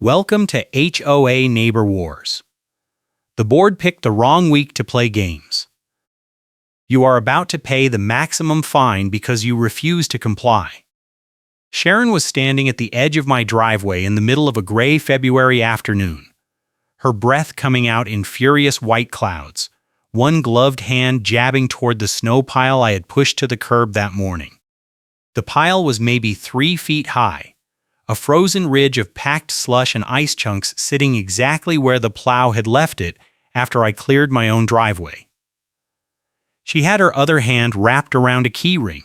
Welcome to HOA Neighbor Wars. The board picked the wrong week to play games. You are about to pay the maximum fine because you refuse to comply. Sharon was standing at the edge of my driveway in the middle of a gray February afternoon, her breath coming out in furious white clouds, one gloved hand jabbing toward the snow pile I had pushed to the curb that morning. The pile was maybe 3 feet high, a frozen ridge of packed slush and ice chunks sitting exactly where the plow had left it after I cleared my own driveway. She had her other hand wrapped around a key ring,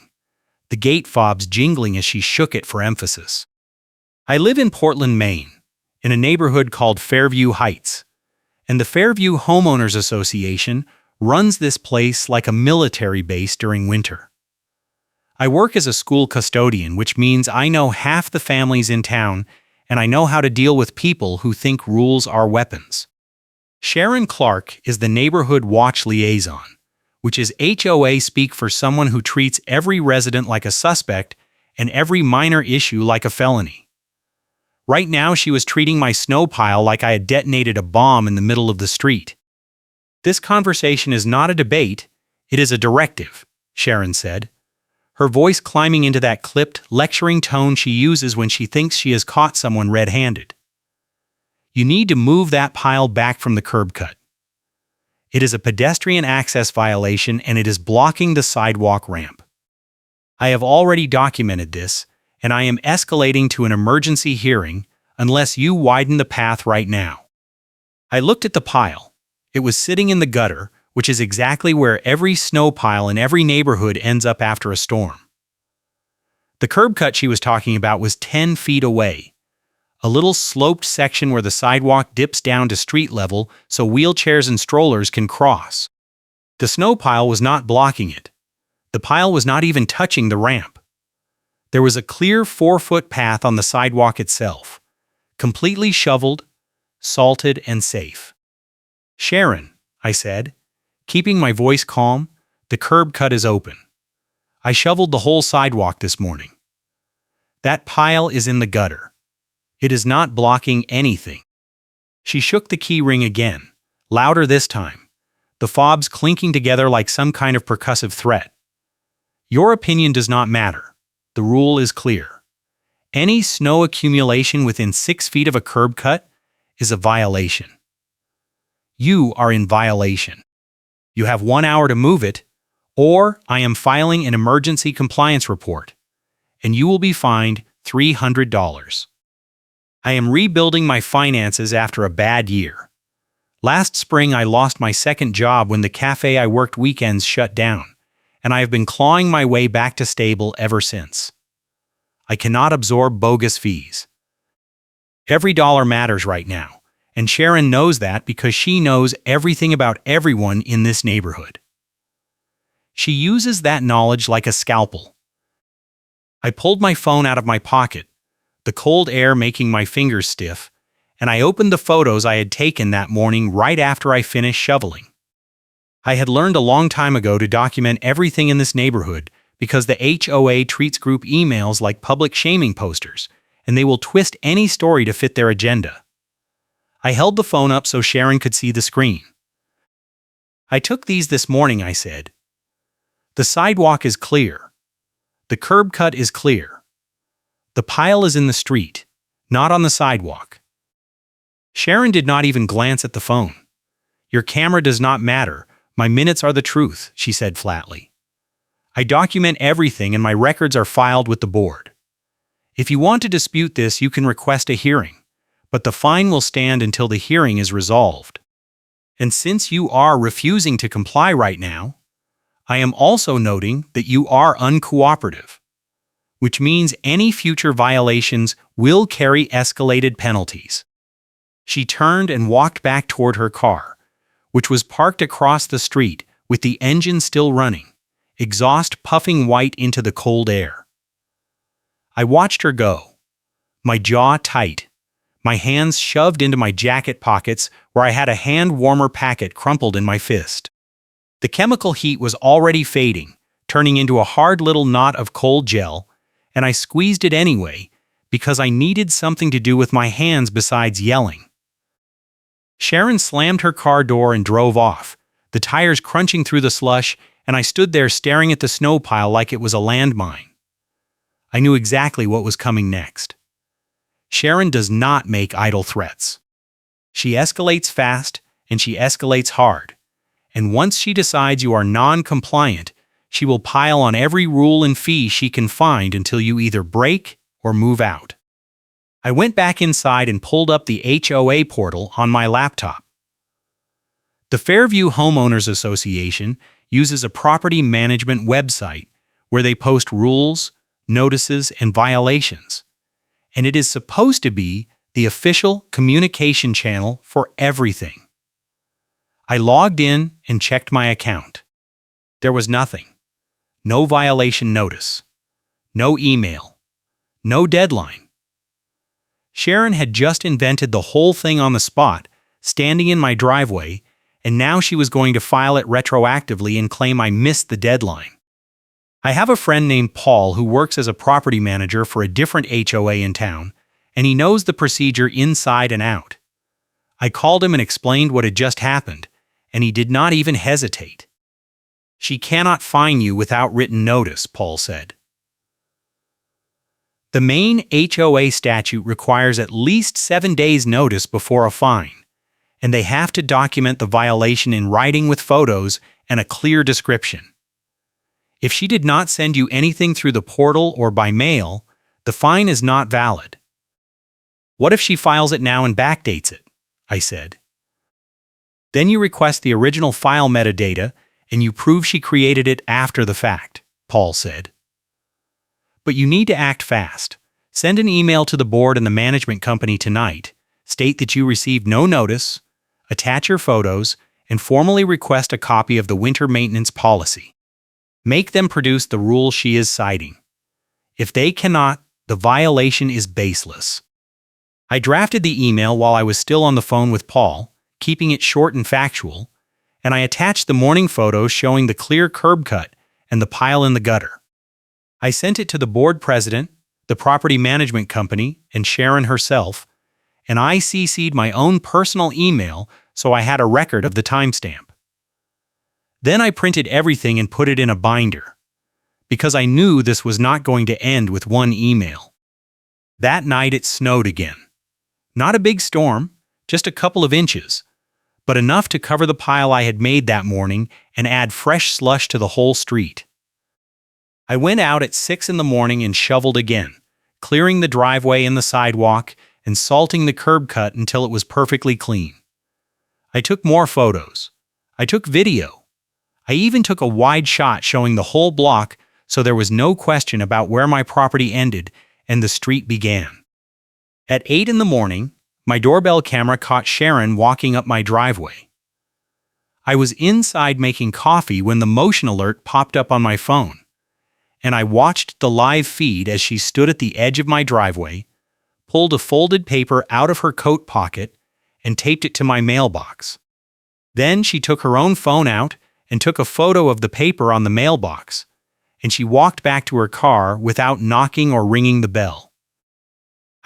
the gate fobs jingling as she shook it for emphasis. I live in Portland, Maine, in a neighborhood called Fairview Heights, and the Fairview Homeowners Association runs this place like a military base during winter. I work as a school custodian, which means I know half the families in town, and I know how to deal with people who think rules are weapons. Sharon Clark is the Neighborhood Watch Liaison, which is HOA speak for someone who treats every resident like a suspect and every minor issue like a felony. Right now, she was treating my snow pile like I had detonated a bomb in the middle of the street. "This conversation is not a debate, it is a directive," Sharon said, her voice climbing into that clipped, lecturing tone she uses when she thinks she has caught someone red-handed. "You need to move that pile back from the curb cut. It is a pedestrian access violation and it is blocking the sidewalk ramp. I have already documented this, and I am escalating to an emergency hearing unless you widen the path right now." I looked at the pile. It was sitting in the gutter, which is exactly where every snow pile in every neighborhood ends up after a storm. The curb cut she was talking about was 10 feet away, a little sloped section where the sidewalk dips down to street level so wheelchairs and strollers can cross. The snow pile was not blocking it. The pile was not even touching the ramp. There was a clear 4-foot path on the sidewalk itself, completely shoveled, salted, and safe. "Sharon," I said, keeping my voice calm, "the curb cut is open. I shoveled the whole sidewalk this morning. That pile is in the gutter. It is not blocking anything." She shook the key ring again, louder this time, the fobs clinking together like some kind of percussive threat. "Your opinion does not matter. The rule is clear. Any snow accumulation within 6 feet of a curb cut is a violation. You are in violation. You have 1 hour to move it, or I am filing an emergency compliance report, and you will be fined $300. I am rebuilding my finances after a bad year. Last spring, I lost my second job when the cafe I worked weekends shut down, and I have been clawing my way back to stable ever since. I cannot absorb bogus fees. Every dollar matters right now, and Sharon knows that because she knows everything about everyone in this neighborhood. She uses that knowledge like a scalpel." I pulled my phone out of my pocket, the cold air making my fingers stiff, and I opened the photos I had taken that morning right after I finished shoveling. I had learned a long time ago to document everything in this neighborhood because the HOA treats group emails like public shaming posters, and they will twist any story to fit their agenda. I held the phone up so Sharon could see the screen. "I took these this morning," I said. "The sidewalk is clear. The curb cut is clear. The pile is in the street, not on the sidewalk." Sharon did not even glance at the phone. "Your camera does not matter. My minutes are the truth," she said flatly. "I document everything and my records are filed with the board. If you want to dispute this, you can request a hearing, but the fine will stand until the hearing is resolved. And since you are refusing to comply right now, I am also noting that you are uncooperative, which means any future violations will carry escalated penalties." She turned and walked back toward her car, which was parked across the street with the engine still running, exhaust puffing white into the cold air. I watched her go, my jaw tight, my hands shoved into my jacket pockets where I had a hand warmer packet crumpled in my fist. The chemical heat was already fading, turning into a hard little knot of cold gel, and I squeezed it anyway because I needed something to do with my hands besides yelling. Sharon slammed her car door and drove off, the tires crunching through the slush, and I stood there staring at the snow pile like it was a landmine. I knew exactly what was coming next. Sharon does not make idle threats. She escalates fast, and she escalates hard. And once she decides you are non-compliant, she will pile on every rule and fee she can find until you either break or move out. I went back inside and pulled up the HOA portal on my laptop. The Fairview Homeowners Association uses a property management website where they post rules, notices, and violations, and it is supposed to be the official communication channel for everything. I logged in and checked my account. There was nothing. No violation notice. No email. No deadline. Sharon had just invented the whole thing on the spot, standing in my driveway, and now she was going to file it retroactively and claim I missed the deadline. I have a friend named Paul who works as a property manager for a different HOA in town, and he knows the procedure inside and out. I called him and explained what had just happened, and he did not even hesitate. "She cannot fine you without written notice," Paul said. The Maine HOA statute requires at least 7 days' notice before a fine, and they have to document the violation in writing with photos and a clear description. If she did not send you anything through the portal or by mail, the fine is not valid. "What if she files it now and backdates it?" I said. "Then you request the original file metadata and you prove she created it after the fact," Paul said. "But you need to act fast. Send an email to the board and the management company tonight, state that you received no notice, attach your photos, and formally request a copy of the winter maintenance policy. Make them produce the rule she is citing. If they cannot, the violation is baseless." I drafted the email while I was still on the phone with Paul, keeping it short and factual, and I attached the morning photos showing the clear curb cut and the pile in the gutter. I sent it to the board president, the property management company, and Sharon herself, and I CC'd my own personal email so I had a record of the timestamp. Then I printed everything and put it in a binder, because I knew this was not going to end with one email. That night it snowed again. Not a big storm, just a couple of inches, but enough to cover the pile I had made that morning and add fresh slush to the whole street. I went out at 6 in the morning and shoveled again, clearing the driveway and the sidewalk and salting the curb cut until it was perfectly clean. I took more photos. I took video. I even took a wide shot showing the whole block so there was no question about where my property ended and the street began. At 8 in the morning, my doorbell camera caught Sharon walking up my driveway. I was inside making coffee when the motion alert popped up on my phone, and I watched the live feed as she stood at the edge of my driveway, pulled a folded paper out of her coat pocket, and taped it to my mailbox. Then she took her own phone out and took a photo of the paper on the mailbox, and she walked back to her car without knocking or ringing the bell.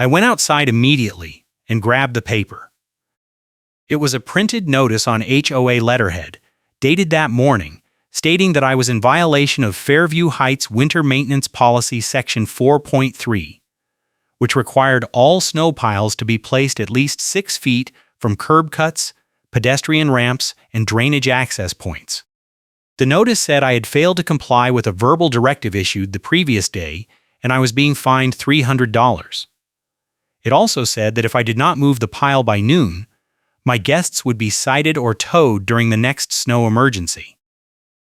I went outside immediately and grabbed the paper. It was a printed notice on HOA letterhead, dated that morning, stating that I was in violation of Fairview Heights Winter Maintenance Policy Section 4.3, which required all snow piles to be placed at least 6 feet from curb cuts, pedestrian ramps, and drainage access points. The notice said I had failed to comply with a verbal directive issued the previous day, and I was being fined $300. It also said that if I did not move the pile by noon, my guests would be cited or towed during the next snow emergency.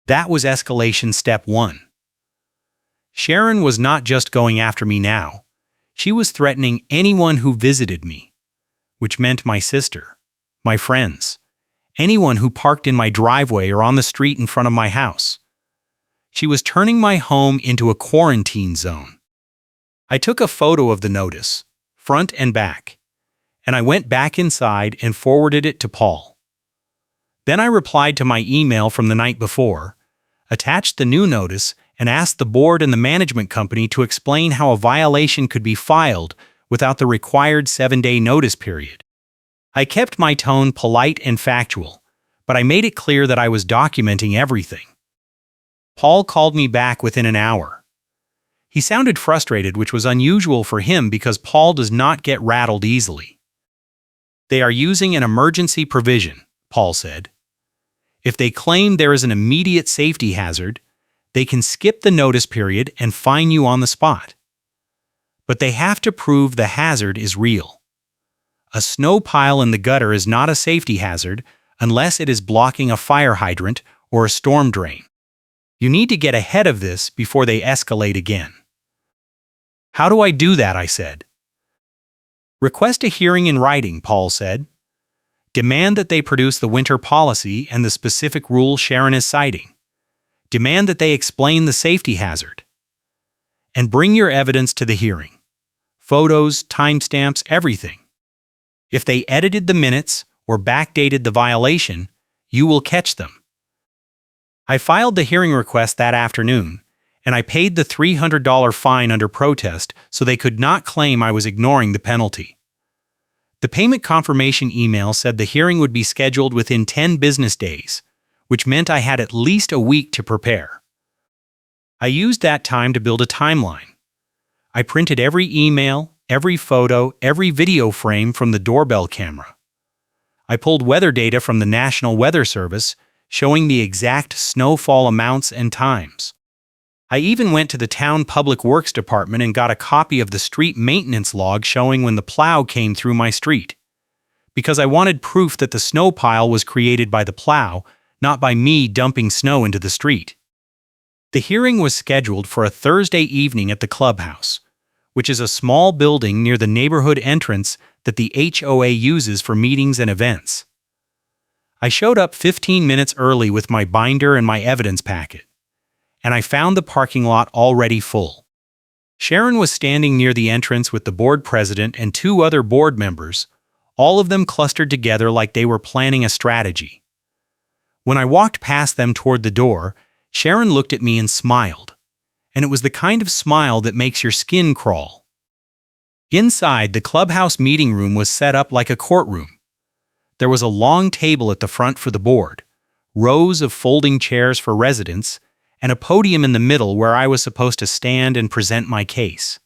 That was escalation step 1. Sharon was not just going after me now. She was threatening anyone who visited me, which meant my sister, my friends, anyone who parked in my driveway or on the street in front of my house. She was turning my home into a quarantine zone. I took a photo of the notice, front and back, and I went back inside and forwarded it to Paul. Then I replied to my email from the night before, attached the new notice, and asked the board and the management company to explain how a violation could be filed without the required 7-day notice period. I kept my tone polite and factual, but I made it clear that I was documenting everything. Paul called me back within an hour. He sounded frustrated, which was unusual for him because Paul does not get rattled easily. "They are using an emergency provision," Paul said. "If they claim there is an immediate safety hazard, they can skip the notice period and fine you on the spot. But they have to prove the hazard is real. A snow pile in the gutter is not a safety hazard unless it is blocking a fire hydrant or a storm drain. You need to get ahead of this before they escalate again." "How do I do that?" I said. "Request a hearing in writing," Paul said. "Demand that they produce the winter policy and the specific rule Sharon is citing. Demand that they explain the safety hazard. And bring your evidence to the hearing. Photos, timestamps, everything. If they edited the minutes or backdated the violation, you will catch them." I filed the hearing request that afternoon, and I paid the $300 fine under protest so they could not claim I was ignoring the penalty. The payment confirmation email said the hearing would be scheduled within 10 business days, which meant I had at least a week to prepare. I used that time to build a timeline. I printed every email, every photo, every video frame from the doorbell camera. I pulled weather data from the National Weather Service, showing the exact snowfall amounts and times. I even went to the town public works department and got a copy of the street maintenance log showing when the plow came through my street, because I wanted proof that the snow pile was created by the plow, not by me dumping snow into the street. The hearing was scheduled for a Thursday evening at the clubhouse, which is a small building near the neighborhood entrance that the HOA uses for meetings and events. I showed up 15 minutes early with my binder and my evidence packet, and I found the parking lot already full. Sharon was standing near the entrance with the board president and 2 other board members, all of them clustered together like they were planning a strategy. When I walked past them toward the door, Sharon looked at me and smiled, and it was the kind of smile that makes your skin crawl. Inside, the clubhouse meeting room was set up like a courtroom. There was a long table at the front for the board, rows of folding chairs for residents, and a podium in the middle where I was supposed to stand and present my case.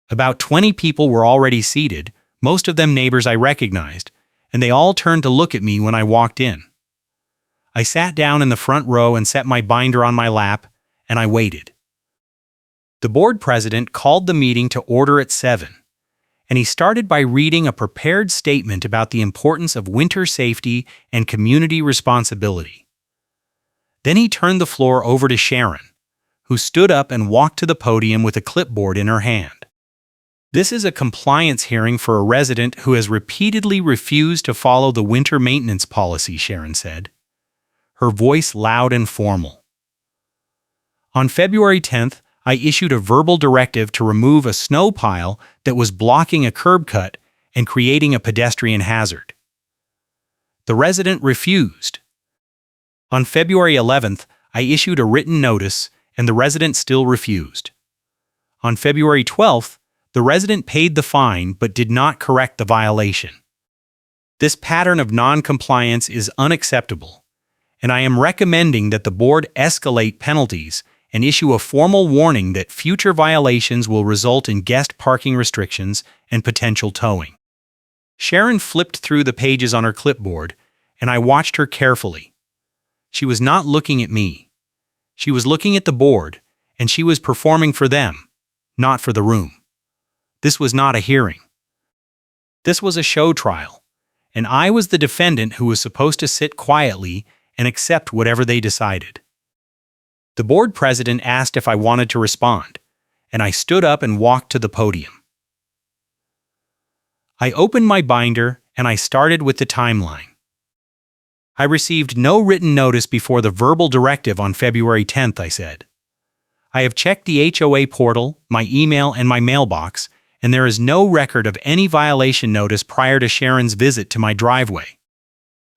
About 20 people were already seated, most of them neighbors I recognized, and they all turned to look at me when I walked in. I sat down in the front row and set my binder on my lap, and I waited. The board president called the meeting to order at 7, and he started by reading a prepared statement about the importance of winter safety and community responsibility. Then he turned the floor over to Sharon, who stood up and walked to the podium with a clipboard in her hand. "This is a compliance hearing for a resident who has repeatedly refused to follow the winter maintenance policy," Sharon said, her voice loud and formal. "On February 10th, I issued a verbal directive to remove a snow pile that was blocking a curb cut and creating a pedestrian hazard. The resident refused. On February 11th, I issued a written notice, and the resident still refused. On February 12th, the resident paid the fine but did not correct the violation. This pattern of non-compliance is unacceptable, and I am recommending that the board escalate penalties and issue a formal warning that future violations will result in guest parking restrictions and potential towing." Sharon flipped through the pages on her clipboard, and I watched her carefully. She was not looking at me. She was looking at the board, and she was performing for them, not for the room. This was not a hearing. This was a show trial, and I was the defendant who was supposed to sit quietly and accept whatever they decided. The board president asked if I wanted to respond, and I stood up and walked to the podium. I opened my binder, and I started with the timeline. I received no written notice before the verbal directive on February 10th, I said. I have checked the HOA portal, my email, and my mailbox, and there is no record of any violation notice prior to Sharon's visit to my driveway.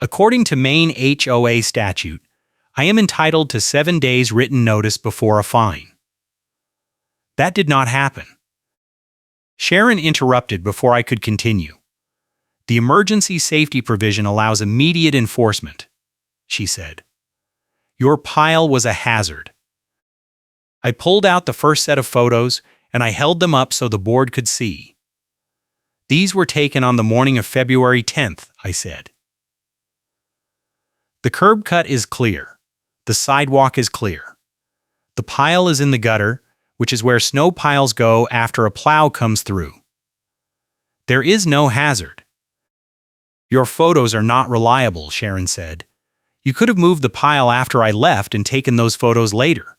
According to Maine HOA statute, I am entitled to 7 days written notice before a fine. That did not happen. Sharon interrupted before I could continue. The emergency safety provision allows immediate enforcement, she said. Your pile was a hazard. I pulled out the first set of photos and I held them up so the board could see. These were taken on the morning of February 10th, I said. The curb cut is clear. The sidewalk is clear. The pile is in the gutter, which is where snow piles go after a plow comes through. There is no hazard. Your photos are not reliable, Sharon said. You could have moved the pile after I left and taken those photos later.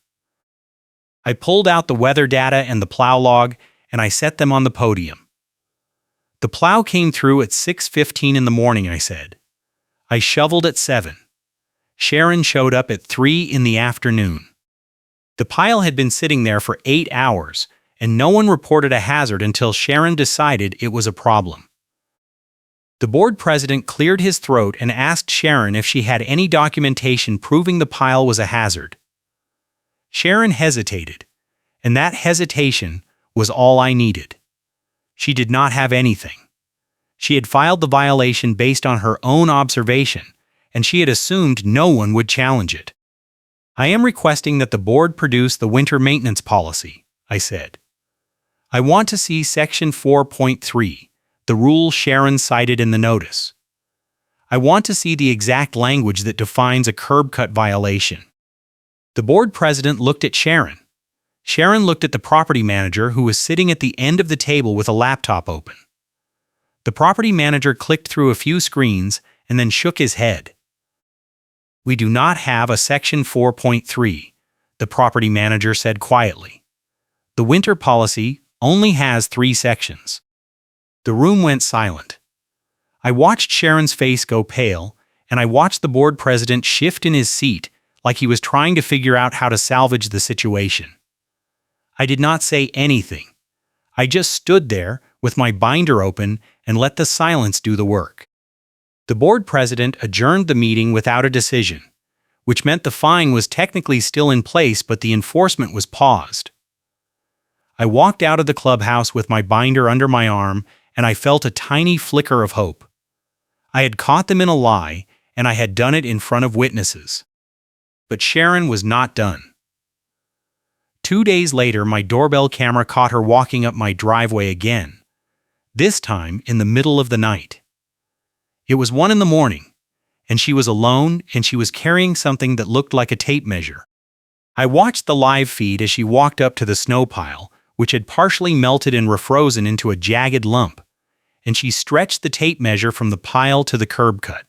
I pulled out the weather data and the plow log, and I set them on the podium. The plow came through at 6:15 in the morning, I said. I shoveled at 7. Sharon showed up at 3 in the afternoon. The pile had been sitting there for 8 hours, and no one reported a hazard until Sharon decided it was a problem. The board president cleared his throat and asked Sharon if she had any documentation proving the pile was a hazard. Sharon hesitated, and that hesitation was all I needed. She did not have anything. She had filed the violation based on her own observation, and she had assumed no one would challenge it. I am requesting that the board produce the winter maintenance policy, I said. I want to see Section 4.3, the rule Sharon cited in the notice. I want to see the exact language that defines a curb cut violation. The board president looked at Sharon. Sharon looked at the property manager who was sitting at the end of the table with a laptop open. The property manager clicked through a few screens and then shook his head. We do not have a Section 4.3, the property manager said quietly. The winter policy only has 3 sections. The room went silent. I watched Sharon's face go pale, and I watched the board president shift in his seat like he was trying to figure out how to salvage the situation. I did not say anything. I just stood there with my binder open and let the silence do the work. The board president adjourned the meeting without a decision, which meant the fine was technically still in place but the enforcement was paused. I walked out of the clubhouse with my binder under my arm and I felt a tiny flicker of hope. I had caught them in a lie and I had done it in front of witnesses. But Sharon was not done. 2 days later, my doorbell camera caught her walking up my driveway again, this time in the middle of the night. It was 1 in the morning, and she was alone and she was carrying something that looked like a tape measure. I watched the live feed as she walked up to the snow pile, which had partially melted and refrozen into a jagged lump, and she stretched the tape measure from the pile to the curb cut.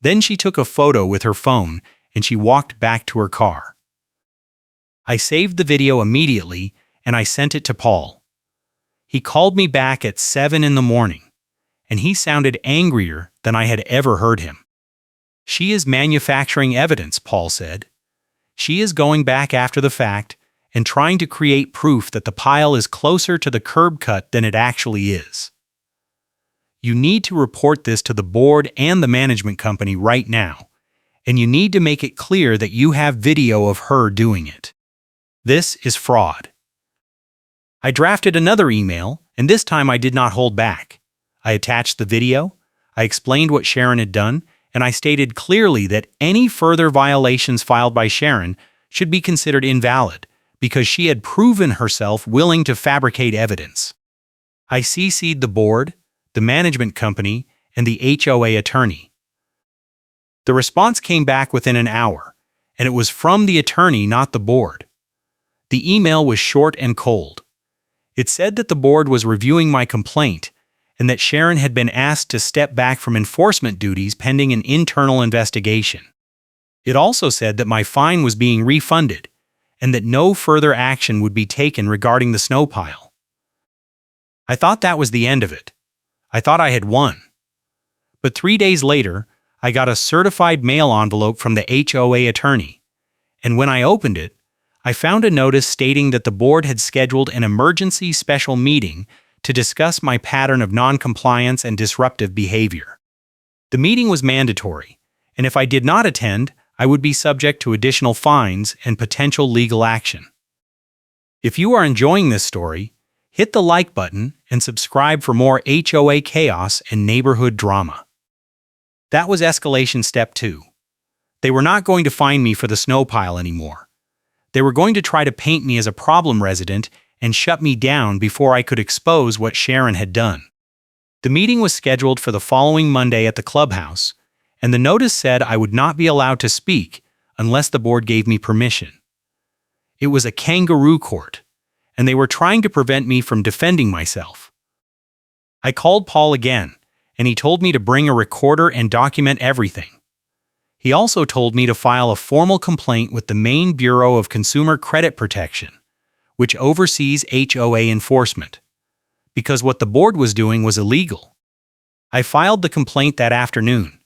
Then she took a photo with her phone and she walked back to her car. I saved the video immediately and I sent it to Paul. He called me back at 7 in the morning. And he sounded angrier than I had ever heard him. She is manufacturing evidence, Paul said. She is going back after the fact and trying to create proof that the pile is closer to the curb cut than it actually is. You need to report this to the board and the management company right now, and you need to make it clear that you have video of her doing it. This is fraud. I drafted another email, and this time I did not hold back. I attached the video, I explained what Sharon had done, and I stated clearly that any further violations filed by Sharon should be considered invalid because she had proven herself willing to fabricate evidence. I CC'd the board, the management company, and the HOA attorney. The response came back within an hour, and it was from the attorney, not the board. The email was short and cold. It said that the board was reviewing my complaint and that Sharon had been asked to step back from enforcement duties pending an internal investigation. It also said that my fine was being refunded and that no further action would be taken regarding the snow pile. I thought that was the end of it. I thought I had won. But 3 days later, I got a certified mail envelope from the HOA attorney, and when I opened it, I found a notice stating that the board had scheduled an emergency special meeting to discuss my pattern of non-compliance and disruptive behavior. The meeting was mandatory, and if I did not attend, I would be subject to additional fines and potential legal action. If you are enjoying this story, hit the like button and subscribe for more HOA chaos and neighborhood drama. That was escalation step 2. They were not going to fine me for the snow pile anymore. They were going to try to paint me as a problem resident and shut me down before I could expose what Sharon had done. The meeting was scheduled for the following Monday at the clubhouse, and the notice said I would not be allowed to speak unless the board gave me permission. It was a kangaroo court, and they were trying to prevent me from defending myself. I called Paul again, and he told me to bring a recorder and document everything. He also told me to file a formal complaint with the Maine Bureau of Consumer Credit Protection, which oversees HOA enforcement, because what the board was doing was illegal. I filed the complaint that afternoon,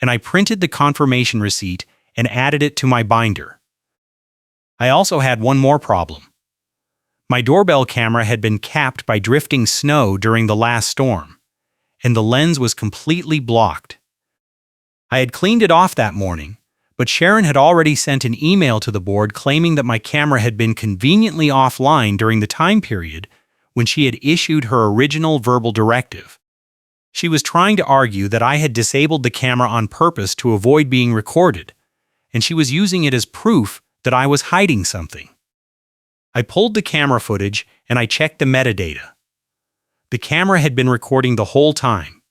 and I printed the confirmation receipt and added it to my binder. I also had one more problem. My doorbell camera had been capped by drifting snow during the last storm, and the lens was completely blocked. I had cleaned it off that morning, but Sharon had already sent an email to the board claiming that my camera had been conveniently offline during the time period when she had issued her original verbal directive. She was trying to argue that I had disabled the camera on purpose to avoid being recorded, and she was using it as proof that I was hiding something. I pulled the camera footage and I checked the metadata. The camera had been recording the whole time.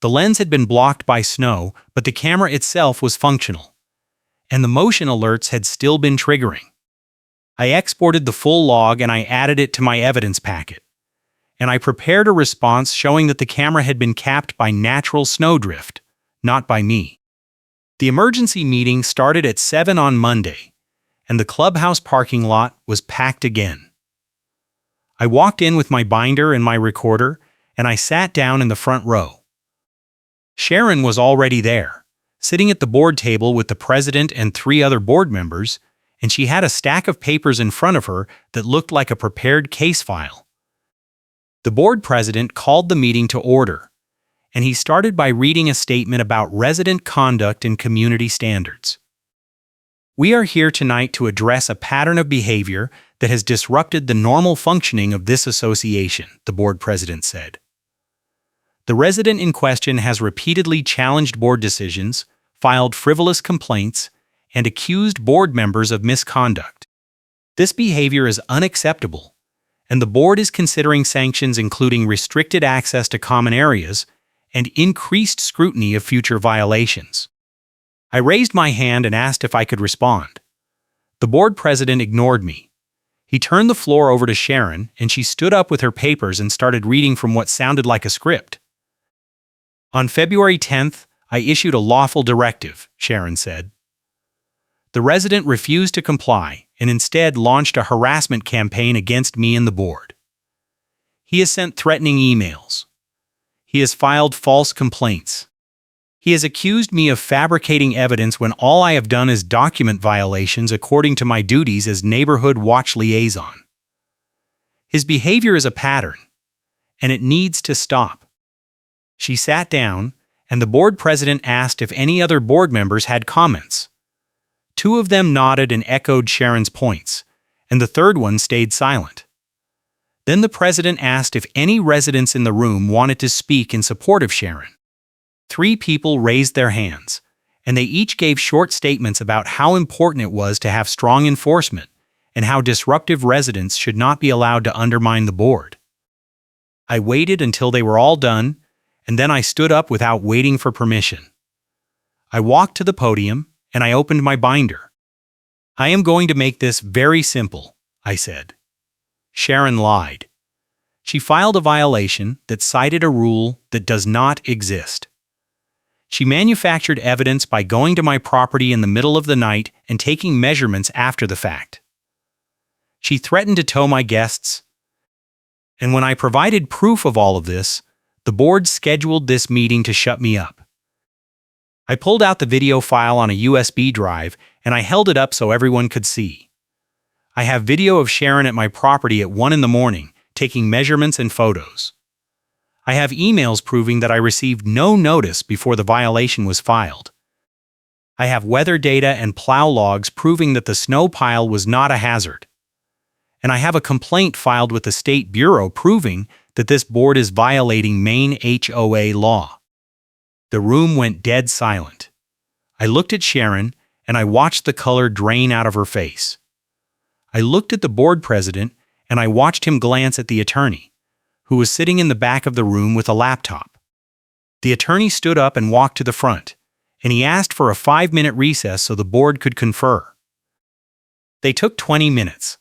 The lens had been blocked by snow, but the camera itself was functional, and the motion alerts had still been triggering. I exported the full log and I added it to my evidence packet, and I prepared a response showing that the camera had been capped by natural snowdrift, not by me. The emergency meeting started at 7 on Monday, and the clubhouse parking lot was packed again. I walked in with my binder and my recorder, and I sat down in the front row. Sharon was already there, sitting at the board table with the president and 3 other board members, and she had a stack of papers in front of her that looked like a prepared case file. The board president called the meeting to order, and he started by reading a statement about resident conduct and community standards. We are here tonight to address a pattern of behavior that has disrupted the normal functioning of this association, the board president said. The resident in question has repeatedly challenged board decisions, filed frivolous complaints, and accused board members of misconduct. This behavior is unacceptable, and the board is considering sanctions including restricted access to common areas and increased scrutiny of future violations. I raised my hand and asked if I could respond. The board president ignored me. He turned the floor over to Sharon, and she stood up with her papers and started reading from what sounded like a script. On February 10th, I issued a lawful directive, Sharon said. The resident refused to comply and instead launched a harassment campaign against me and the board. He has sent threatening emails. He has filed false complaints. He has accused me of fabricating evidence when all I have done is document violations according to my duties as neighborhood watch liaison. His behavior is a pattern, and it needs to stop. She sat down, and the board president asked if any other board members had comments. 2 of them nodded and echoed Sharon's points, and the third one stayed silent. Then the president asked if any residents in the room wanted to speak in support of Sharon. 3 people raised their hands, and they each gave short statements about how important it was to have strong enforcement and how disruptive residents should not be allowed to undermine the board. I waited until they were all done, and then I stood up without waiting for permission. I walked to the podium, and I opened my binder. I am going to make this very simple, I said. Sharon lied. She filed a violation that cited a rule that does not exist. She manufactured evidence by going to my property in the middle of the night and taking measurements after the fact. She threatened to tow my guests, and when I provided proof of all of this, the board scheduled this meeting to shut me up. I pulled out the video file on a USB drive and I held it up so everyone could see. I have video of Sharon at my property at 1 in the morning, taking measurements and photos. I have emails proving that I received no notice before the violation was filed. I have weather data and plow logs proving that the snow pile was not a hazard. And I have a complaint filed with the State Bureau proving that this board is violating Maine HOA law. The room went dead silent. I looked at Sharon, and I watched the color drain out of her face. I looked at the board president, and I watched him glance at the attorney, who was sitting in the back of the room with a laptop. The attorney stood up and walked to the front, and he asked for a 5-minute recess so the board could confer. They took 20 minutes.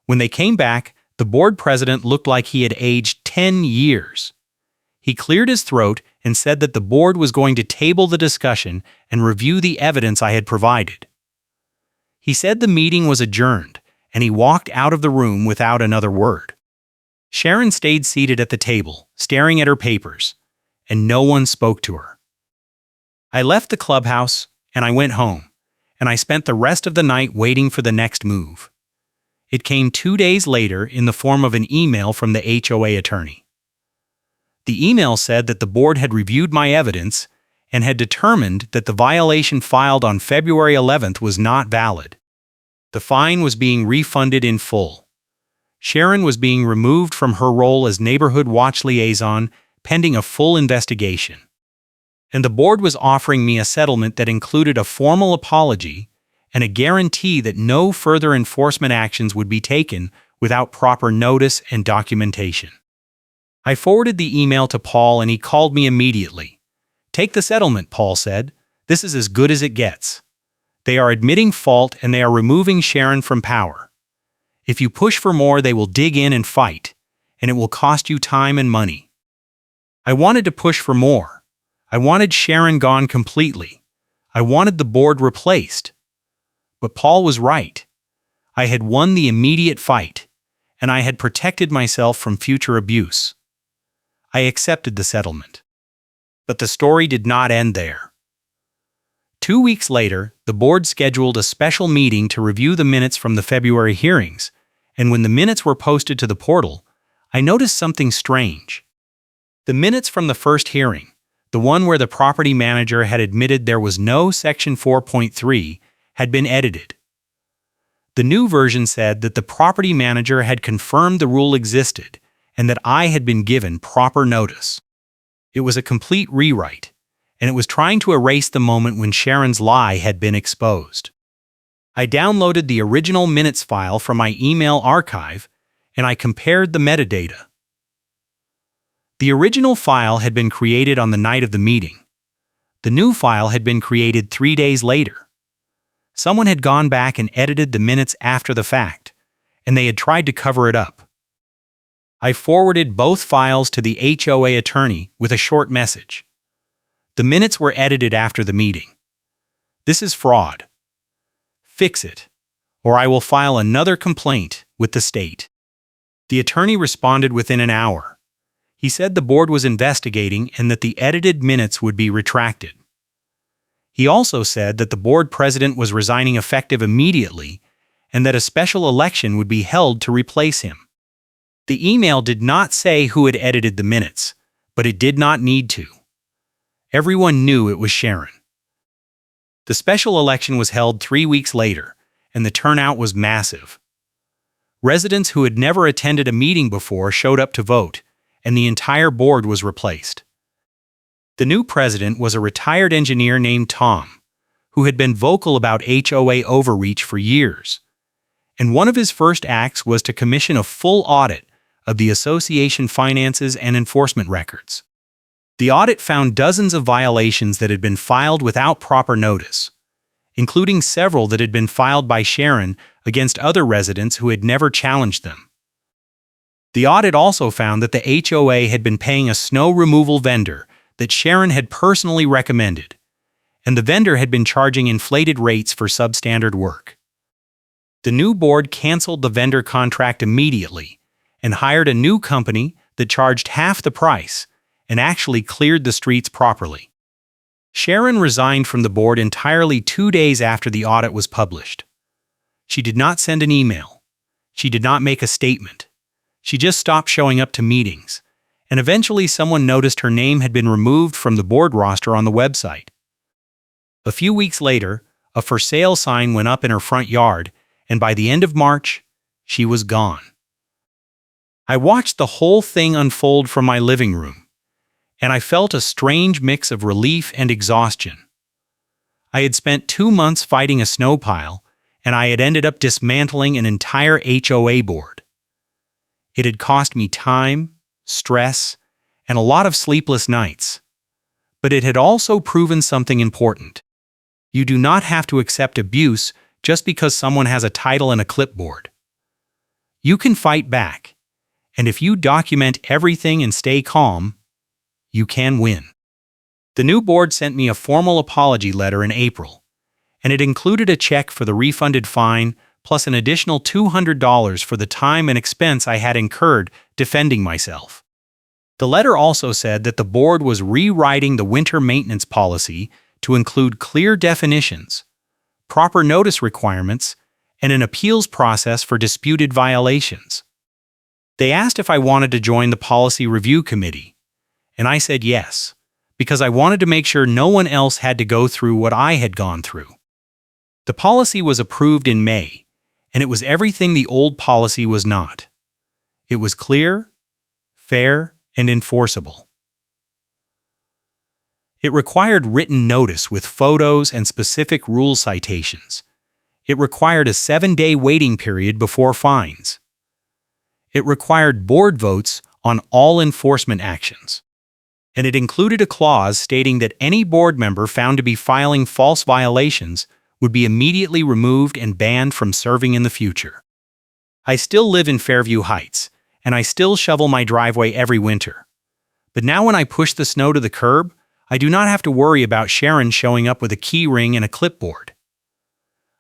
When they came back, the board president looked like he had aged 10 years. He cleared his throat and said that the board was going to table the discussion and review the evidence I had provided. He said the meeting was adjourned, and he walked out of the room without another word. Sharon stayed seated at the table, staring at her papers, and no one spoke to her. I left the clubhouse, and I went home, and I spent the rest of the night waiting for the next move. It came 2 days later in the form of an email from the HOA attorney. The email said that the board had reviewed my evidence and had determined that the violation filed on February 11th was not valid. The fine was being refunded in full. Sharon was being removed from her role as neighborhood watch liaison pending a full investigation. And the board was offering me a settlement that included a formal apology and a guarantee that no further enforcement actions would be taken without proper notice and documentation. I forwarded the email to Paul and he called me immediately. "Take the settlement," Paul said. "This is as good as it gets. They are admitting fault and they are removing Sharon from power. If you push for more, they will dig in and fight, and it will cost you time and money." I wanted to push for more. I wanted Sharon gone completely. I wanted the board replaced. But Paul was right. I had won the immediate fight, and I had protected myself from future abuse. I accepted the settlement. But the story did not end there. 2 weeks later, the board scheduled a special meeting to review the minutes from the February hearings, and when the minutes were posted to the portal, I noticed something strange. The minutes from the first hearing, the one where the property manager had admitted there was no Section 4.3, had been edited. The new version said that the property manager had confirmed the rule existed and that I had been given proper notice. It was a complete rewrite, and it was trying to erase the moment when Sharon's lie had been exposed. I downloaded the original minutes file from my email archive, and I compared the metadata. The original file had been created on the night of the meeting. The new file had been created 3 days later. Someone had gone back and edited the minutes after the fact, and they had tried to cover it up. I forwarded both files to the HOA attorney with a short message. The minutes were edited after the meeting. This is fraud. Fix it, or I will file another complaint with the state. The attorney responded within an hour. He said the board was investigating and that the edited minutes would be retracted. He also said that the board president was resigning effective immediately and that a special election would be held to replace him. The email did not say who had edited the minutes, but it did not need to. Everyone knew it was Sharon. The special election was held 3 weeks later, and the turnout was massive. Residents who had never attended a meeting before showed up to vote, and the entire board was replaced. The new president was a retired engineer named Tom, who had been vocal about HOA overreach for years. And one of his first acts was to commission a full audit of the association finances and enforcement records. The audit found dozens of violations that had been filed without proper notice, including several that had been filed by Sharon against other residents who had never challenged them. The audit also found that the HOA had been paying a snow removal vendor that Sharon had personally recommended, and the vendor had been charging inflated rates for substandard work. The new board canceled the vendor contract immediately and hired a new company that charged half the price and actually cleared the streets properly. Sharon resigned from the board entirely 2 days after the audit was published. She did not send an email. She did not make a statement. She just stopped showing up to meetings, and eventually someone noticed her name had been removed from the board roster on the website. A few weeks later, a for sale sign went up in her front yard, and by the end of March, she was gone. I watched the whole thing unfold from my living room, and I felt a strange mix of relief and exhaustion. I had spent 2 months fighting a snow pile, and I had ended up dismantling an entire HOA board. It had cost me time, stress, and a lot of sleepless nights. But it had also proven something important. You do not have to accept abuse just because someone has a title and a clipboard. You can fight back, and if you document everything and stay calm, you can win. The new board sent me a formal apology letter in April, and it included a check for the refunded fine plus an additional $200 for the time and expense I had incurred defending myself. The letter also said that the board was rewriting the winter maintenance policy to include clear definitions, proper notice requirements, and an appeals process for disputed violations. They asked if I wanted to join the policy review committee, and I said yes, because I wanted to make sure no one else had to go through what I had gone through. The policy was approved in May, and it was everything the old policy was not. It was clear, fair, and enforceable. It required written notice with photos and specific rule citations. It required a 7-day waiting period before fines. It required board votes on all enforcement actions. And it included a clause stating that any board member found to be filing false violations would be immediately removed and banned from serving in the future. I still live in Fairview Heights, and I still shovel my driveway every winter. But now when I push the snow to the curb, I do not have to worry about Sharon showing up with a key ring and a clipboard.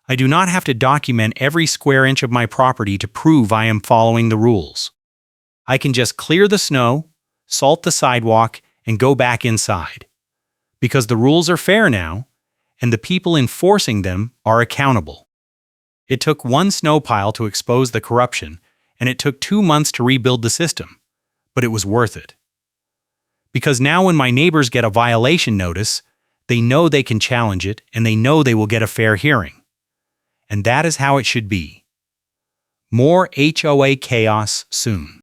I do not have to document every square inch of my property to prove I am following the rules. I can just clear the snow, salt the sidewalk, and go back inside. Because the rules are fair now, and the people enforcing them are accountable. It took one snow pile to expose the corruption, and it took 2 months to rebuild the system, but it was worth it. Because now when my neighbors get a violation notice, they know they can challenge it, and they know they will get a fair hearing. And that is how it should be. More HOA chaos soon.